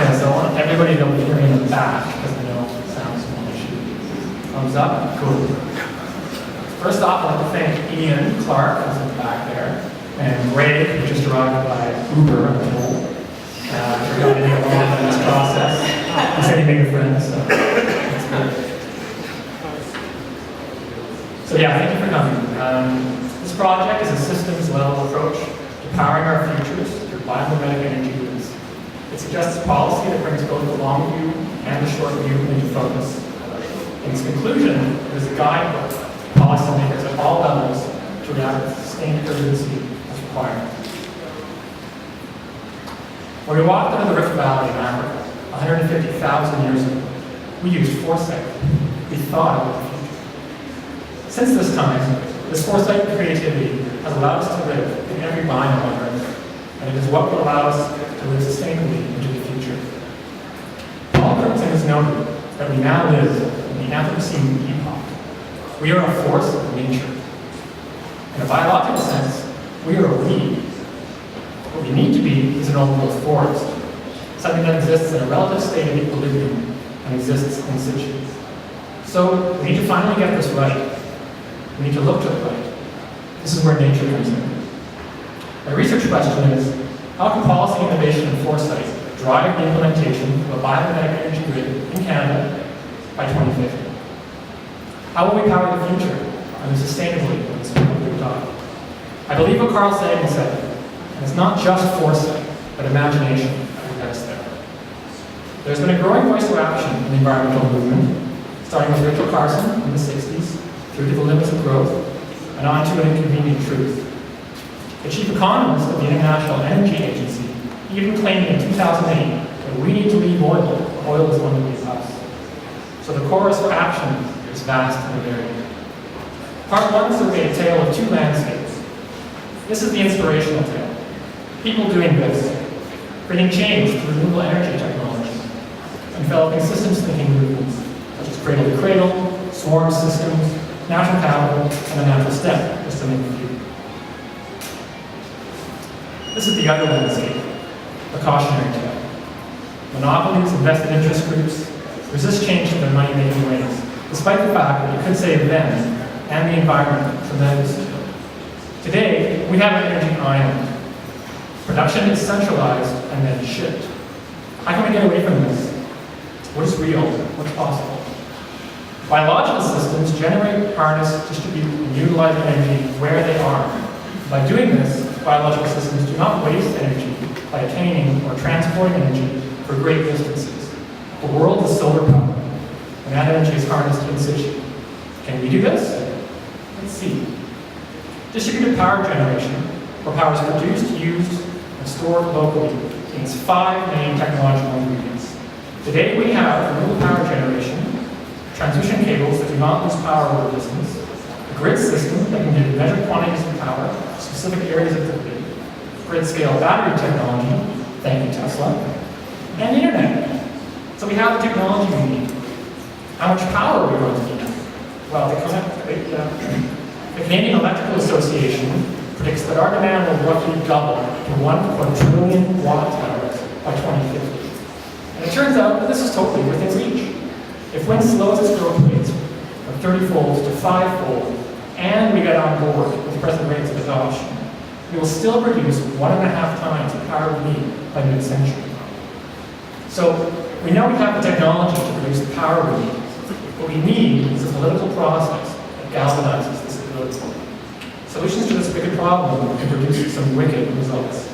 Okay, so I want everybody to be hearing in the back because I know sound's one issue. Thumbs up? Cool. First off, I'd like to thank Ian Clark, who's in the back there, and Ray, who just arrived by Uber, I'm told. For guiding along in this process. He said he made a friend, so that's good. So yeah, thank you for coming. This project is a systems-level approach to powering our futures through biomimetic energy use. It suggests policy that brings both the long view and the short view into focus. In its conclusion, it is a guidebook to policymakers at all levels to react with sustained urgency as required. When we walked out of the Rift Valley in Africa 150,000 years ago, we used foresight. We thought about the future. Since this time, this foresight and creativity has allowed us to live in every biome on Earth, and it is what will allow us to live sustainably into the future. Paul Crutzen has noted that we now live in the Anthropocene epoch. We are a force of nature. In a biological sense, we are a weed. What we need to be is an old-growth forest, something that exists in a relative state of equilibrium and exists in situ. So we need to finally get this right. We need to look to the right. This is where nature comes in. My research question is, how can policy innovation and foresight drive the implementation of a biomimetic energy grid in Canada by 2050? How will we power the future and live sustainably in this new time? I believe what Carl Sagan said. And it's not just foresight, but imagination that will get us there. There's been a growing voice of action in the environmental movement, starting with Rachel Carson in the 60s, through to the limits of growth, and on to an inconvenient truth. The chief economist of the International Energy Agency even claimed in 2008 that we need to leave oil. Oil is going to leave us. So the chorus for action is vast and varied. Part 1 surveyed a tale of two landscapes. This is the inspirational tale. People doing this, bringing change through renewable energy technology, and developing systems thinking movements, such as cradle-to-cradle, swarm systems, natural capital, and the natural step, just to name a few. This is the other landscape, the cautionary tale. Monopolies and vested interest groups resist change in their money-making ways, despite the fact that it could save them and the environment tremendously. Today, we have an energy island. Production is centralized and then shipped. How can we get away from this? What is real? What's possible? Biological systems generate, harness, distribute, and utilize energy where they are. By doing this, biological systems do not waste energy by attaining or transporting energy for great distances. The world is solar power, and that energy is harnessed in situ. Can we do this? Let's see. Distributed power generation, where power is produced, used, and stored locally, contains 5 main technological ingredients. Today we have renewable power generation, transmission cables that do not lose power over distance, a grid system that can give measured quantities of power to specific areas of the grid-scale battery technology, thank you Tesla, and the internet. So we have the technology we need. How much power are we going to need? Well, the Canadian Electrical Association predicts that our demand will roughly double to 1 quadrillion watt-hours by 2050. And it turns out that this is totally within reach. If wind slows its growth rates from 30-fold to 5-fold, and we get on board with present rates of adoption, we will still produce 1.5 times the power we need by mid-century. So we know we have the technology to produce the power we need. What we need is a political process that galvanizes this ability. Solutions to this wicked problem can produce some wicked results.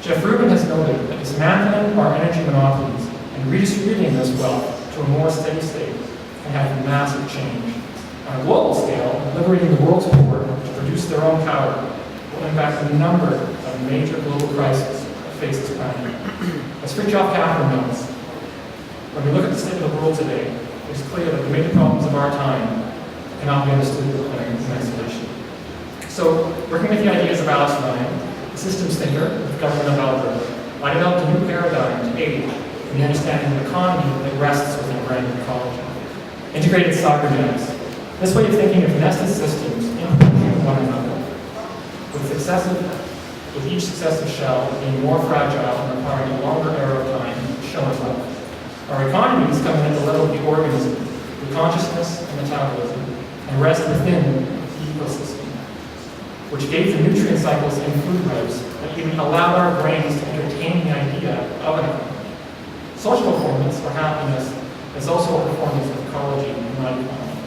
Jeff Rubin has noted that dismantling our energy monopolies and redistributing this wealth to a more steady state can have massive change. On a global scale, liberating the world's poor to produce their own power will impact a number of major global crises that face this planet. As Fritjof Capra notes, when we look at the state of the world today, it is clear that the major problems of our time cannot be understood in isolation. So, working with the ideas of Alice Ryan, a systems thinker with the government of Alberta, I developed a new paradigm to aid in the understanding of an economy that rests within a brand new ecology. Integrated cyber nets. This way of thinking of nested systems in proportion to one another, with each successive shell being more fragile and requiring a longer arrow of time to show us up. boundaries come in at the level of the organism, the consciousness and metabolism, and rest within the ecosystem, which gave the nutrient cycles in food webs that even allowed our brains to entertain the idea of an economy. Social performance, or happiness, is also a performance of ecology, not economy.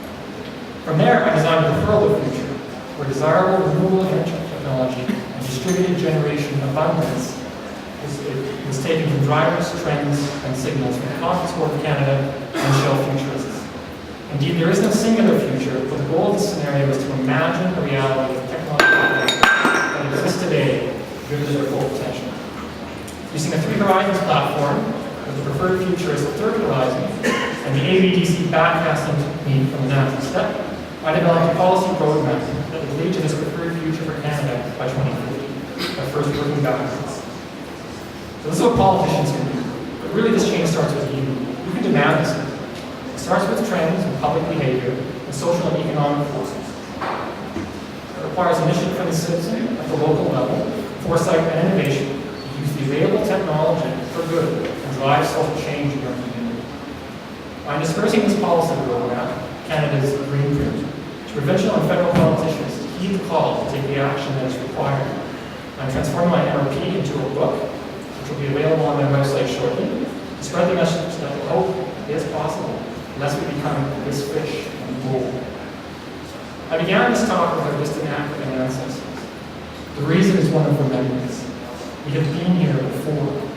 From there, I designed a referral future, where desirable renewable energy technology and distributed generation abundance was taken from drivers, trends, and signals from the Cosmos Board of Canada and Shell Futurists. Indeed, there is no singular future, but the goal of this scenario is to imagine a reality of technology that exists today driven to their full potential. Using a 3 Horizons platform, with the preferred future as the 3rd horizon, and the AVDC backcasting technique from the natural step, I developed a policy roadmap that would lead to this preferred future for Canada by 2050, by first working backwards. So this is what politicians can do, but really this change starts with you. You can demand this. It starts with trends and public behavior and social and economic forces. It requires initiative from the citizen at the local level, foresight and innovation to use the available technology for good and drive social change in our community. By dispersing this policy roadmap, Canada's Green Print, to provincial and federal politicians to heed the call to take the action that is required. I'm transforming my MRP into a book, which will be available on my website shortly, to spread the message that the hope is possible, unless we become this fish in the bowl. I began this talk with our distant African ancestors. The reason is one of remembrance. We have been here before.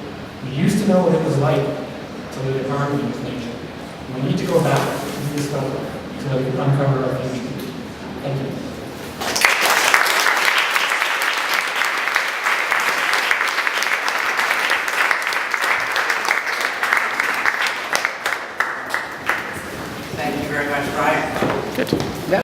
We used to know what it was like to live in harmony with nature. And we need to go back to discover so that we can uncover our future. Thank you. Thank you very much, Brian. Good.